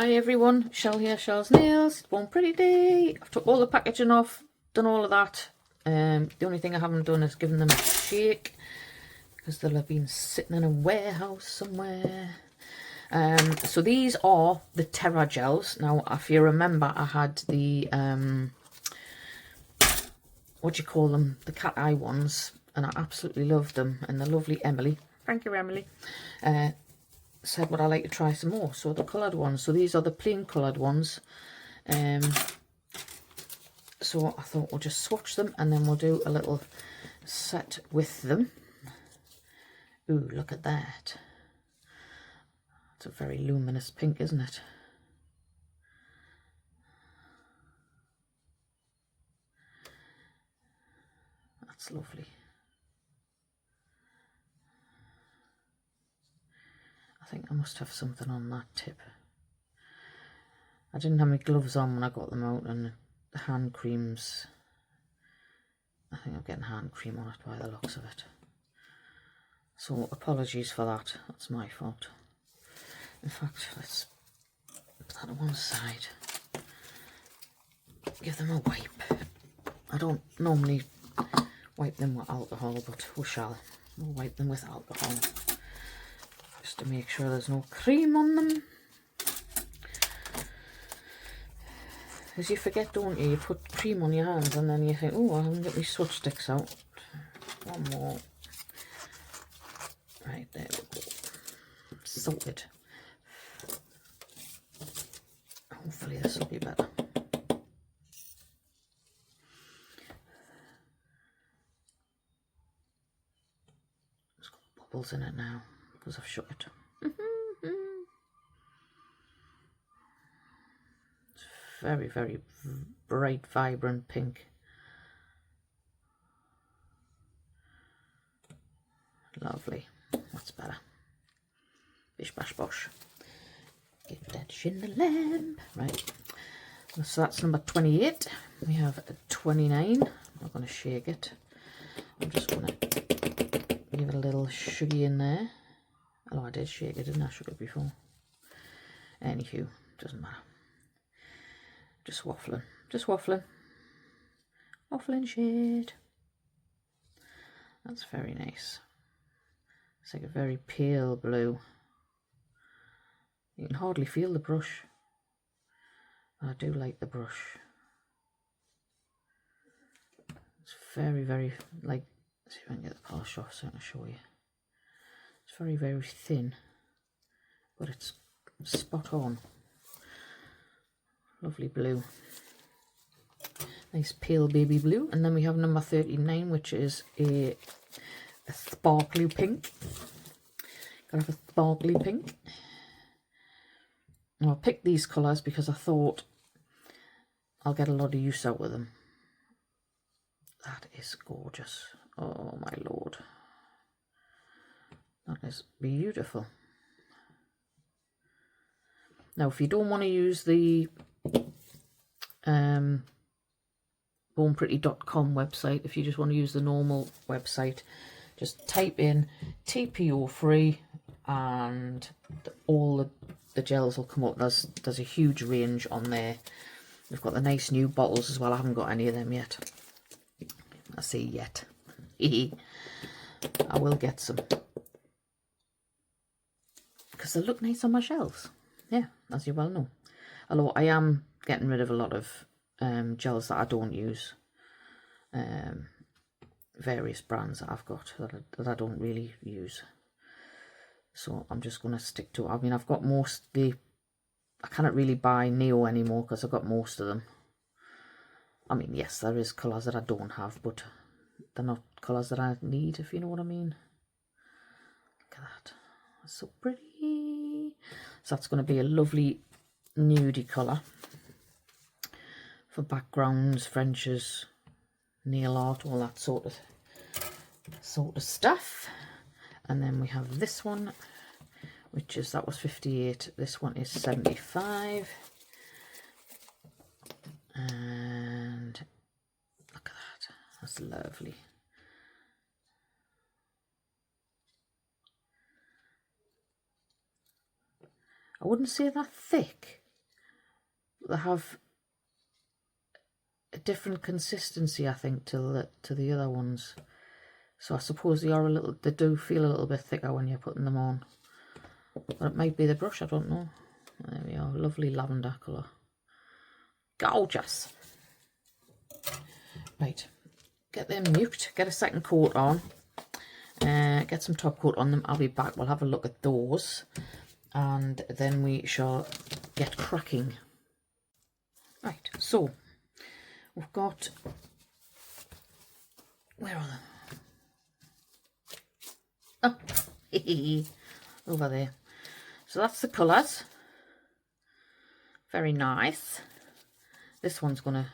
Hi everyone, Shell here, Shell's Nails. It's one pretty day. I've took all the packaging off, done all of that. The only thing I haven't done is given them a shake because they'll have been sitting in a warehouse somewhere. So these are the Terra gels. Now, if you remember, I had the what do you call them? The cat eye ones, and I absolutely loved them. And the lovely Emily, thank you, Emily, said would I like to try some more. So the coloured ones. So these are the plain coloured ones. So I thought we'll just swatch them and then we'll do a little set with them. Ooh, look at that. It's a very luminous pink, isn't it? That's lovely. I think I must have something on that tip. I didn't have my gloves on when I got them out, and the hand creams, I think I'm getting hand cream on it by the looks of it. So apologies for that, that's my fault. In fact, let's put that on one side. Give them a wipe. I don't normally wipe them with alcohol, but we shall. We'll wipe them with alcohol. Just to make sure there's no cream on them. Because you forget, don't you? You put cream on your hands and then you think, oh, I haven't got my swatch sticks out. One more. Right, there we go. Sorted. Hopefully this will be better. It's got bubbles in it now because I've shut it. It's very, very bright, vibrant pink. Lovely. That's better. Bish bash bosh. Get that in the lamp. Right. So that's number 28. We have a 29. I'm not going to shake it. I'm just going to give it a little sugar in there. Oh, I did shake it, didn't I? Sugar before. Anywho, doesn't matter. Just waffling. Just waffling. Waffling shade. That's very nice. It's like a very pale blue. You can hardly feel the brush. I do like the brush. It's very, very, like, let's see if I can get the polish off so I can show you. It's very, very thin, but it's spot on. Lovely blue. Nice pale baby blue. And then we have number 39, which is a sparkly pink. Gotta have a sparkly pink. And I picked these colours because I thought I'll get a lot of use out of them. That is gorgeous. Oh my lord. That is beautiful. Now if you don't want to use the bornpretty.com website, if you just want to use the normal website, just type in TPO free and all the gels will come up. There's a huge range on there. We've got the nice new bottles as well. I haven't got any of them yet. I say yet. I will get some because they look nice on my shelves. Yeah, as you well know. Although I am getting rid of a lot of gels that I don't use. Various brands that I've got that I don't really use. So I'm just going to stick to it. I mean, I've got mostly, I cannot really buy Neo anymore because I've got most of them. I mean, yes, there is colours that I don't have, but they're not colours that I need, if you know what I mean. Look at that. That's so pretty. So that's going to be a lovely nudie colour for backgrounds, Frenches, nail art, all that sort of stuff. And then we have this one, which is, that was 58. This one is 75. And look at that. That's lovely. I wouldn't say that thick, they have a different consistency, I think, to the other ones. So I suppose they do feel a little bit thicker when you're putting them on. But it might be the brush, I don't know. There we are, lovely lavender colour. Gorgeous. Right, get them muked, get a second coat on, get some top coat on them. I'll be back, we'll have a look at those, and then we shall get cracking. Right, so we've got, where are they? Oh, over there. So that's the colours. Very nice. This one's gonna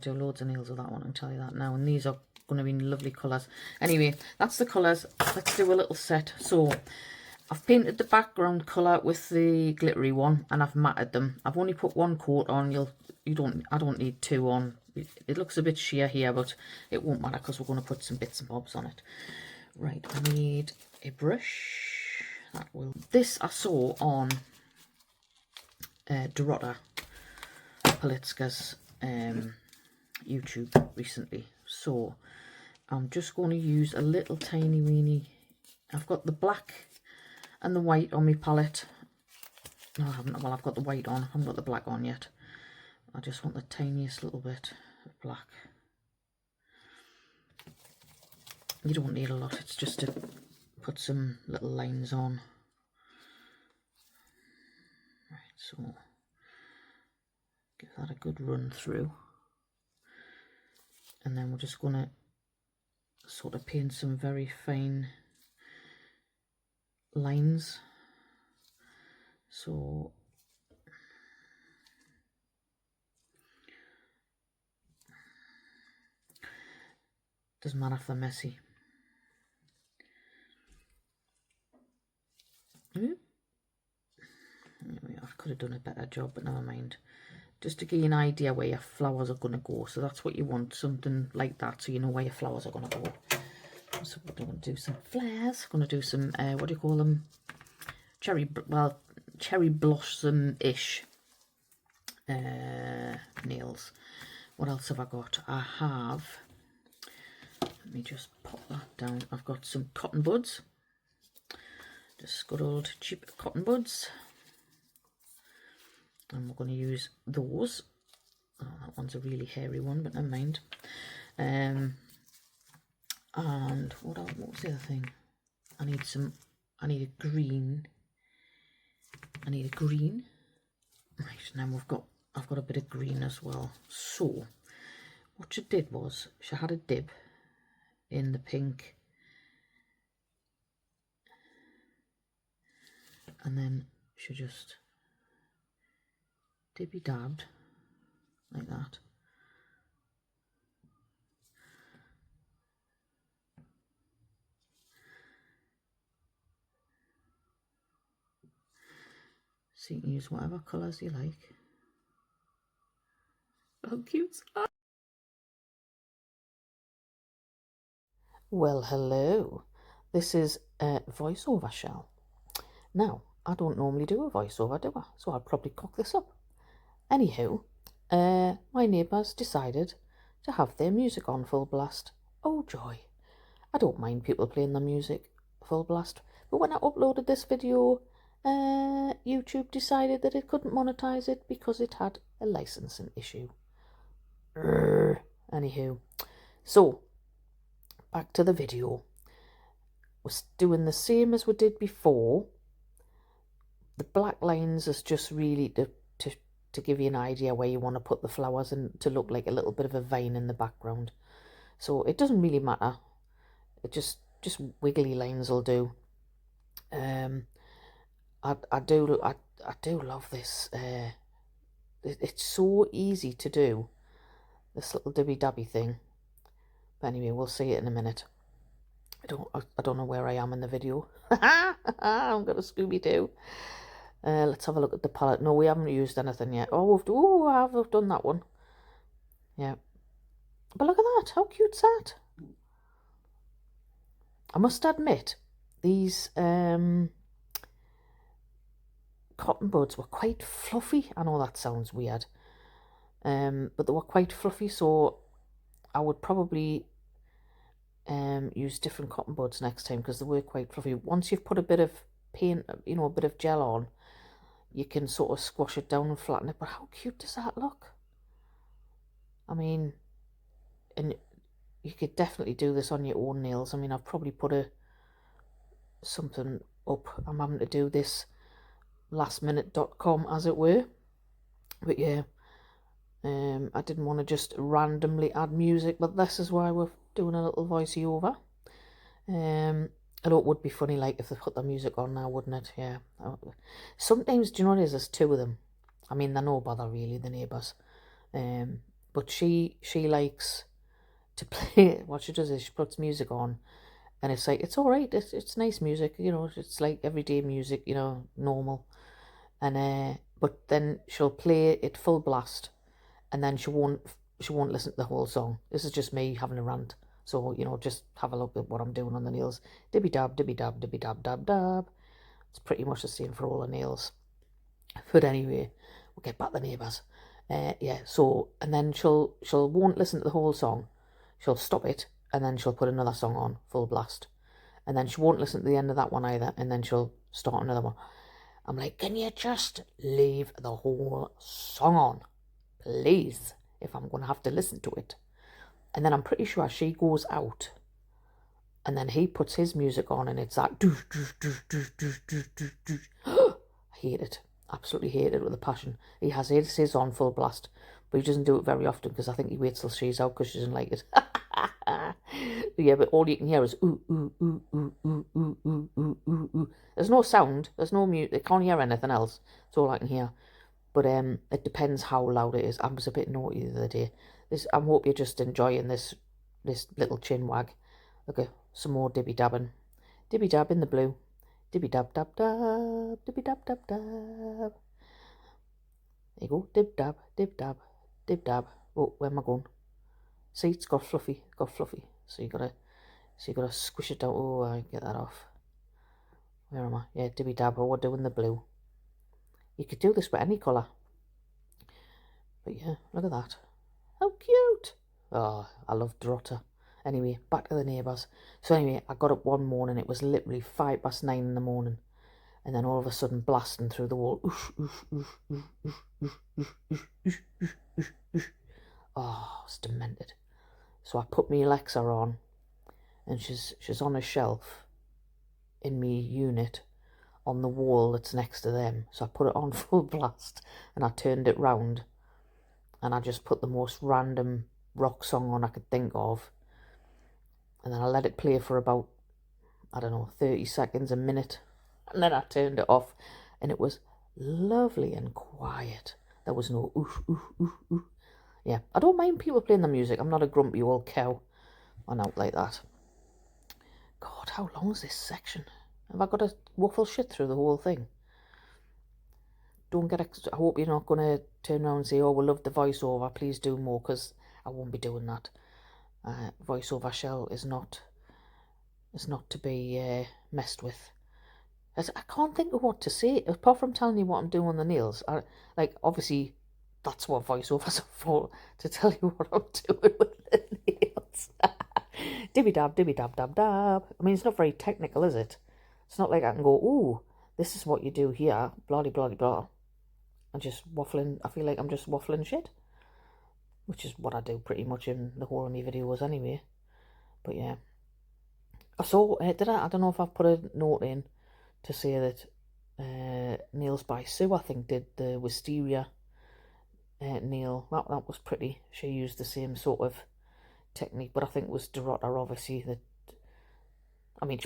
do loads of nails with that one, I can tell you that now. And these are going to be lovely colours. Anyway, that's the colours. Let's do a little set. So I've painted the background colour with the glittery one, and I've matted them. I've only put one coat on. I don't need two on. It looks a bit sheer here, but it won't matter because we're going to put some bits and bobs on it. Right, I need a brush. This I saw on Dorota Politska's YouTube recently, so I'm just going to use a little tiny weeny. I've got the black and the white on my palette. No, I haven't. Well, I've got the white on. I haven't got the black on yet. I just want the tiniest little bit of black. You don't need a lot. It's just to put some little lines on. Right, so give that a good run through. And then we're just going to sort of paint some very fine lines. So doesn't matter if they're messy. I could have done a better job, but never mind. Just to give you an idea where your flowers are going to go. So that's what you want, something like that, so you know where your flowers are going to go. So we're going to do some flares. Going to do some, what do you call them? Cherry blossom-ish nails. What else have I got? I have, let me just pop that down. I've got some cotton buds. Just good old cheap cotton buds. And we're going to use those. Oh, that one's a really hairy one, but never mind. And what was the other thing? I need a green. Right, now I've got a bit of green as well. So what she did was she had a dib in the pink, and then she just dibby dabbed like that. So you can use whatever colours you like. How cute's that? Well, hello. This is a voiceover shell. Now, I don't normally do a voiceover, do I? So I'll probably cock this up. Anywho, my neighbours decided to have their music on full blast. Oh joy. I don't mind people playing their music full blast, but when I uploaded this video, YouTube decided that it couldn't monetize it because it had a licensing issue. Anywho, so back to the video. We're doing the same as we did before. The black lines is just really to give you an idea where you want to put the flowers and to look like a little bit of a vine in the background. So it doesn't really matter. It just wiggly lines will do. I do love this. It's so easy to do, this little dibby dabby thing. But anyway, we'll see it in a minute. I don't know where I am in the video. I'm gonna Scooby-Doo. Let's have a look at the palette. No, we haven't used anything yet. Oh, I've done that one. Yeah. But look at that. How cute's that? I must admit, these cotton buds were quite fluffy. I know that sounds weird, but they were quite fluffy, so I would probably use different cotton buds next time because they were quite fluffy. Once you've put a bit of paint, you know, a bit of gel on, you can sort of squash it down and flatten it. But how cute does that look? I mean, and you could definitely do this on your own nails. I mean, I've probably put something up. I'm having to do this lastminute.com, as it were. But yeah, I didn't want to just randomly add music, but this is why we're doing a little voiceover. I know it would be funny, like, if they put the music on now, wouldn't it? Yeah. Sometimes, do you know what it is? There's two of them. I mean, they're no bother, really, the neighbours. But she likes to play. What she does is she puts music on, and it's like, it's all right. It's nice music, you know. It's like everyday music, you know, normal. And but then she'll play it full blast, and then she won't listen to the whole song. This is just me having a rant. So, you know, just have a look at what I'm doing on the nails. Dibby dab, dibby dab, dibby dab, dab, dab. It's pretty much the same for all the nails. But anyway, we'll get back to the neighbours. Yeah, so, and then she'll won't listen to the whole song. She'll stop it, and then she'll put another song on, full blast. And then she won't listen to the end of that one either, and then she'll start another one. I'm like, can you just leave the whole song on, please, if I'm going to have to listen to it? And then I'm pretty sure she goes out, and then he puts his music on, and it's that doosh, doosh, doosh, doosh, doosh, doosh, doosh, doosh. I hate it. Absolutely hate it with a passion. He has his on full blast, but he doesn't do it very often because I think he waits till she's out because she doesn't like it. Yeah, but all you can hear is ooh, ooh, ooh, ooh, ooh, ooh, ooh, ooh, ooh, ooh. There's no sound. There's no mute. I can't hear anything else. That's all I can hear. But it depends how loud it is. I was a bit naughty the other day. I hope you're just enjoying this little chin wag. Okay, some more dibby dabbing. Dibby dab in the blue. Dibby dab dab dab. Dibby dab dab dab. There you go. Dib dab, dib dab, dib dab. Oh, where am I going? See, it's got fluffy. Got fluffy. So you gotta squish it down. Oh, I get that off. Where am I? Yeah, dibby dab. We're doing the blue. You could do this with any colour. But yeah, look at that. How cute. Oh, I love Drotter. Anyway, back to the neighbours. So anyway, I got up one morning. It was literally 9:05 in the morning. And then all of a sudden, blasting through the wall. Oosh, oosh, oosh, oosh, oosh, oosh, oosh, oosh, oosh, oosh, oosh, oosh. Oh, it's demented. So I put my Alexa on, and she's on a shelf in my unit on the wall that's next to them. So I put it on full blast, and I turned it round, and I just put the most random rock song on I could think of, and then I let it play for about, I don't know, 30 seconds, a minute, and then I turned it off, and it was lovely and quiet. There was no oof, oof, oof, oof. Yeah, I don't mind people playing the music. I'm not a grumpy old cow. I'm out like that. God, how long is this section? Have I got to waffle shit through the whole thing? Don't get. I hope you're not going to turn around and say, "Oh, we love the voiceover. Please do more," because I won't be doing that. Voiceover Shell is not to be messed with. I can't think of what to say apart from telling you what I'm doing on the nails. Like, obviously, that's what voiceovers are for, to tell you what I'm doing with the nails. Dibby dab, dibby dab, dab, dab. I mean, it's not very technical, is it? It's not like I can go, ooh, this is what you do here, blah, blah, blah. I'm just waffling. I feel like I'm just waffling shit, which is what I do pretty much in the whole of my videos anyway. But yeah. I saw, I don't know if I've put a note in to say that Nails by Sue, I think, did the wisteria nail. That was pretty. She used the same sort of technique, but I think it was Dorota, obviously, that, I mean,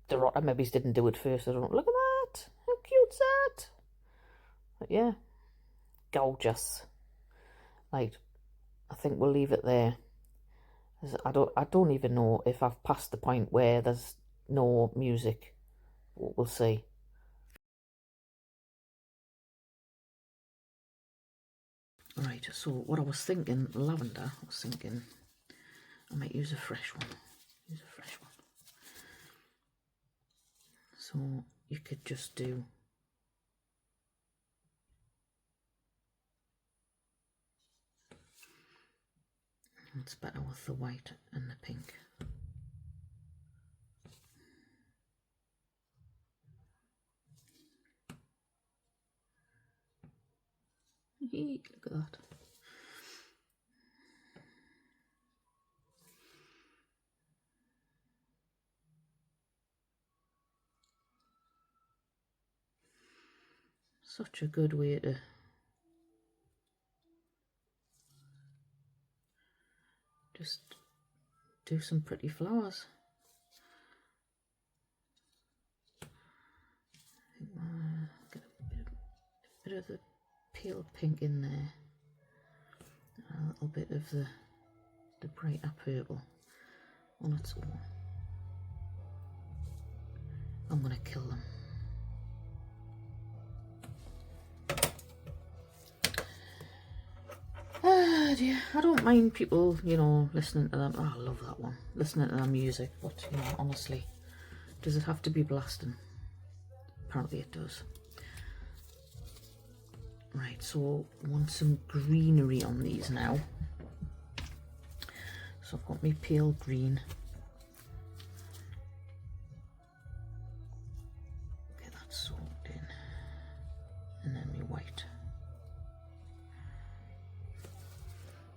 Dorota maybe didn't do it first. I don't know. Look at that. How cute's that? But yeah, gorgeous. Right, I think we'll leave it there. I don't even know if I've passed the point where there's no music. We'll see. Right, so what I was thinking, lavender, I was thinking I might use a fresh one. So you could just do It's better with the white and the pink. Look at that. Such a good way to just do some pretty flowers. Get a bit of the pale pink in there, and a little bit of the brighter purple on its own. I'm gonna kill them. Ah dear, I don't mind people, you know, listening to them. Oh, I love that one. Listening to their music, but you know, honestly, does it have to be blasting? Apparently it does. Right, so I want some greenery on these now. So I've got my pale green. Get that soaked in. And then my white.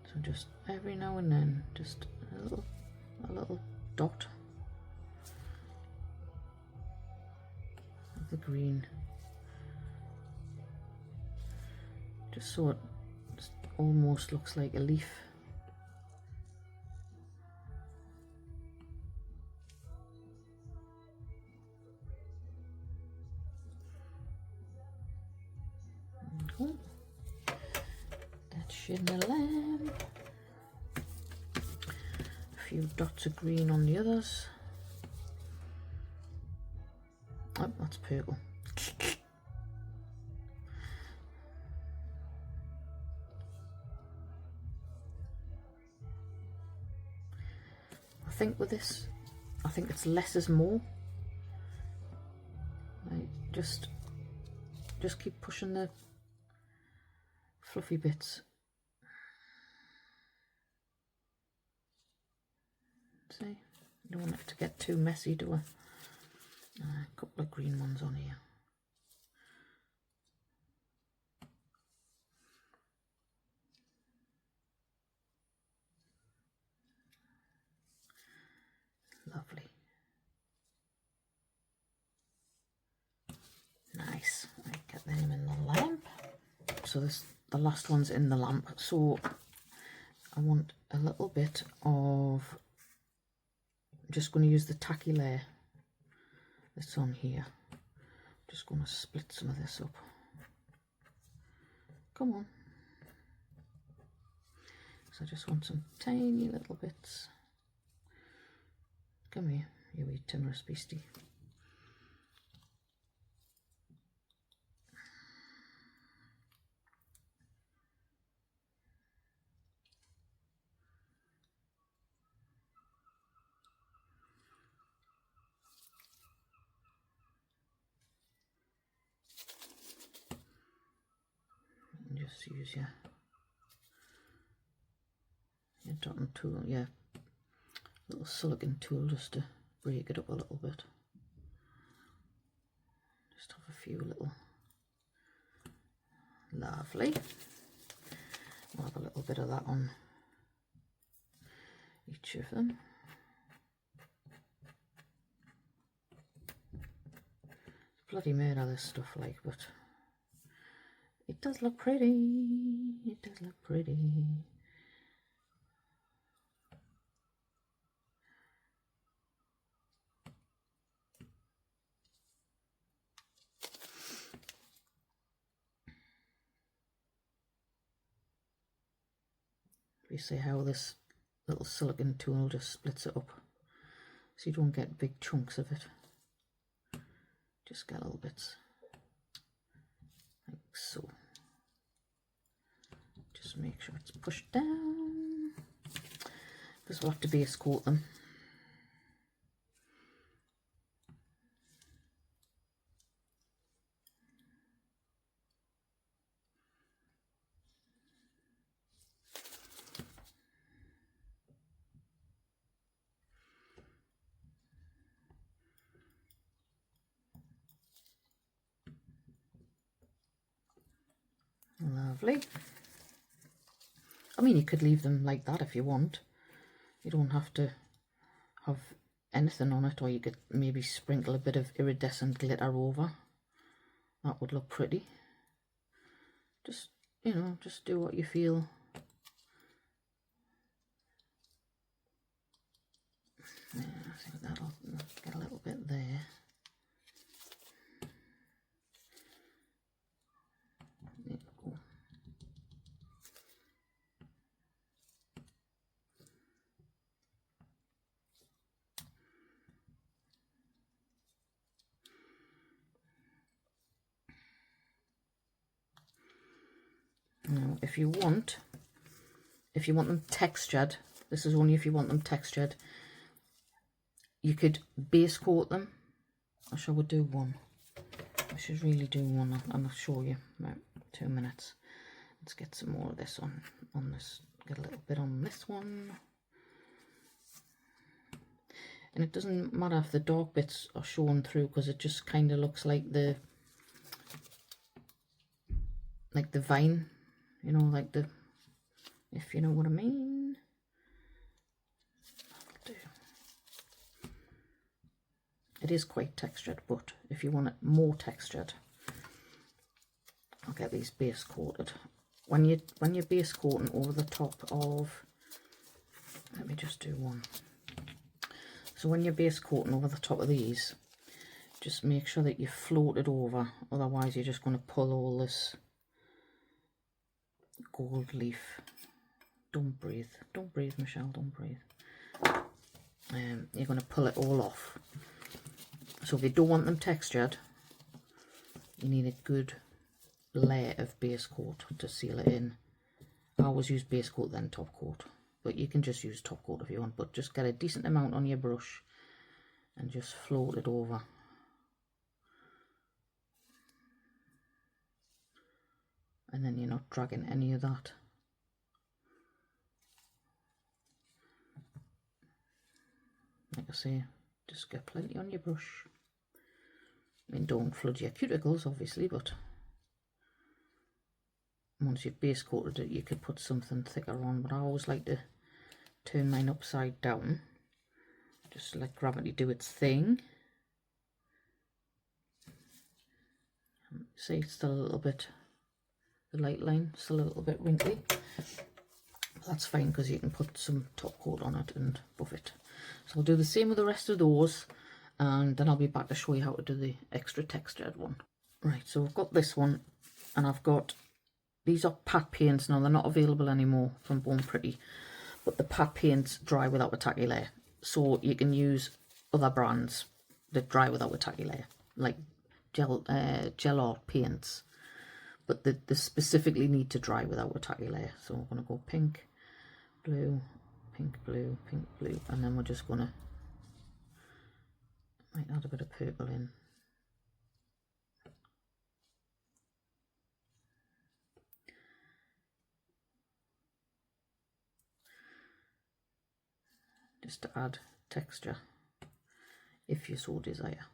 So just every now and then, just a little dot of the green. Just so it almost looks like a leaf. Cool. That's in the lamp. A few dots of green on the others. Oh, that's purple. I think with this, I think it's less is more. Like just keep pushing the fluffy bits. See, don't want it to get too messy, do I? A couple of green ones on here. Lovely. Nice. Right, get them in the lamp. So the last one's in the lamp. So I want a little bit of, I'm just going to use the tacky layer that's on here. I'm just going to split some of this up. Come on. So I just want some tiny little bits. Come here, you wee timorous beastie. And just use your dotting tool, yeah, little silicone tool just to break it up a little bit. Just have a few little, lovely. I'll have a little bit of that on each of them. It's bloody made of this stuff, like, but it does look pretty. It does look pretty. You see how this little silicone tool just splits it up, so you don't get big chunks of it, just get little bits like so. Just make sure it's pushed down, because we'll have to base coat them. Lovely. I mean, you could leave them like that if you want. You don't have to have anything on it, or you could maybe sprinkle a bit of iridescent glitter over. That would look pretty. Just, you know, just do what you feel. Yeah, I think that'll get a little bit there. There we go. Now, if you want them textured, this is only if you want them textured, you could base coat them. I shall do one. I should really do one, and I'll show you about 2 minutes. Let's get some more of this on this. Get a little bit on this one. And it doesn't matter if the dark bits are shown through, because it just kind of looks like the vine, you know, like the, if you know what I mean. That'll do. It is quite textured, but if you want it more textured, I'll get these base coated. When you're base coating over the top of, let me just do one. So when you're base coating over the top of these, just make sure that you float it over, otherwise you're just going to pull all this gold leaf. Don't breathe, Michelle, don't breathe. You're going to pull it all off. So if you don't want them textured, you need a good layer of base coat to seal it in. I always use base coat then top coat, but you can just use top coat if you want, but just get a decent amount on your brush and just float it over. And then you're not dragging any of that. Like I say, just get plenty on your brush. I mean, don't flood your cuticles obviously, but once you've base coated it, you could put something thicker on, but I always like to turn mine upside down, just let gravity do its thing. See, it's still a little bit, the light line still a little bit wrinkly. That's fine, because you can put some top coat on it and buff it. So I'll do the same with the rest of those, and then I'll be back to show you how to do the extra textured one. Right, so I've got this one, and I've got, these are pat paints. Now they're not available anymore from Born Pretty, but the pat paints dry without a tacky layer. So you can use other brands that dry without a tacky layer, like gel art paints, but they specifically need to dry without a tacky layer. So I'm going to go pink, blue, pink, blue, pink, blue, and then we're just going to, might add a bit of purple in. Just to add texture, if you so desire.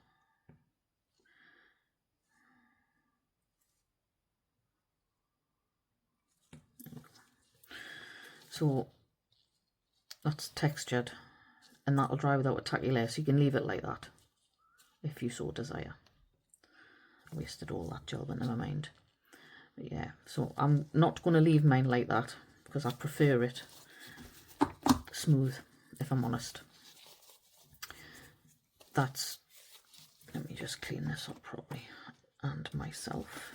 So that's textured, and that'll dry without a tacky layer, so you can leave it like that if you so desire. I wasted all that gel, but never mind. But yeah, so I'm not going to leave mine like that, because I prefer it smooth, if I'm honest. That's, let me just clean this up properly, and myself.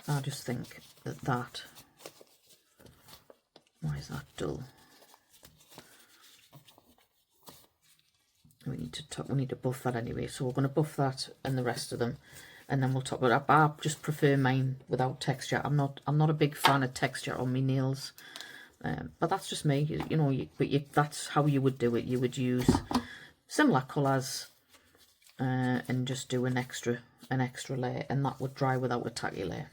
I just think that why is that dull? We need to buff that anyway, so we're going to buff that and the rest of them, and then we'll top it up. I just prefer mine without texture. I'm not a big fan of texture on my nails, but that's just me. You know, that's how you would do it. You would use similar colours and just do an extra layer, and that would dry without a tacky layer.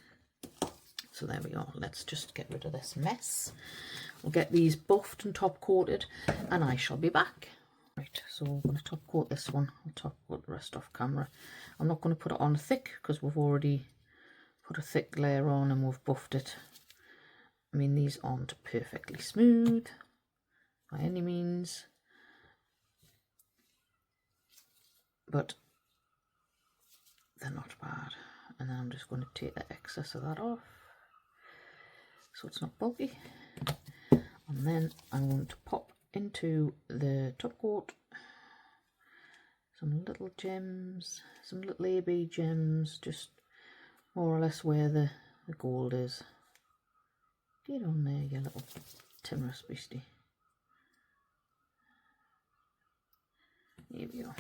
So there we go. Let's just get rid of this mess. We'll get these buffed and top coated, and I shall be back. Right, so I'm going to top coat this one. I'll top coat the rest off camera. I'm not going to put it on thick because we've already put a thick layer on and we've buffed it. I mean, these aren't perfectly smooth by any means, but they're not bad. And then I'm just going to take the excess of that off so it's not bulky. And then I'm going to pop into the top coat some little gems, some little AB gems, just more or less where the gold is. Get on there, you little timorous beastie. Here we are.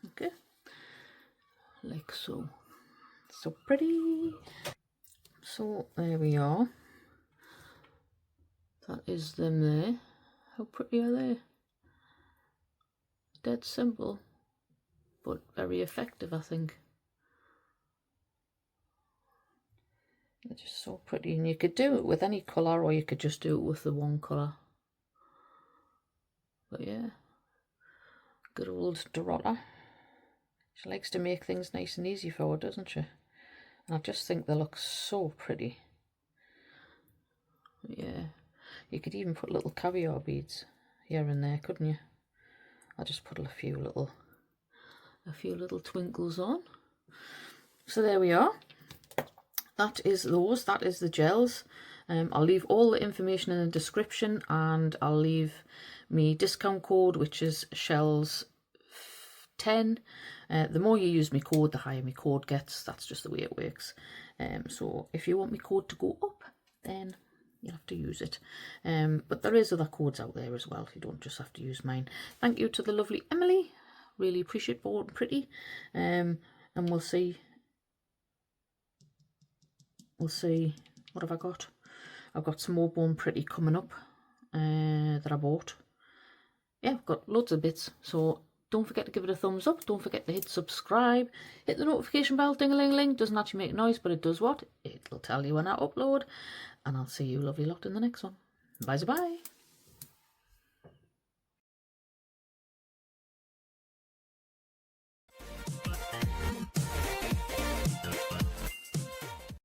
Okay, like so. So pretty. So there we are. That is them there. How pretty are they? Dead simple, but very effective, I think. They're just so pretty, and you could do it with any colour, or you could just do it with the one colour. But yeah, good old Dorota. She likes to make things nice and easy for her, doesn't she? And I just think they look so pretty. Yeah, you could even put little caviar beads here and there, couldn't you? I'll just put a few little twinkles on. So there we are. That is those. That is the gels. I'll leave all the information in the description, and I'll leave me discount code, which is SHELLZ10. The more you use my code, the higher my code gets. That's just the way it works. So if you want my code to go up, then you have to use it. But there is other codes out there as well. You don't just have to use mine. Thank you to the lovely Emily. Really appreciate Born Pretty. And we'll see. What have I got? I've got some more Born Pretty coming up that I bought. Yeah, I've got loads of bits. So don't forget to give it a thumbs up. Don't forget to hit subscribe. Hit the notification bell, ding-a-ling-ling. Doesn't actually make noise, but it does what? It'll tell you when I upload. And I'll see you lovely lot in the next one. Bye-bye.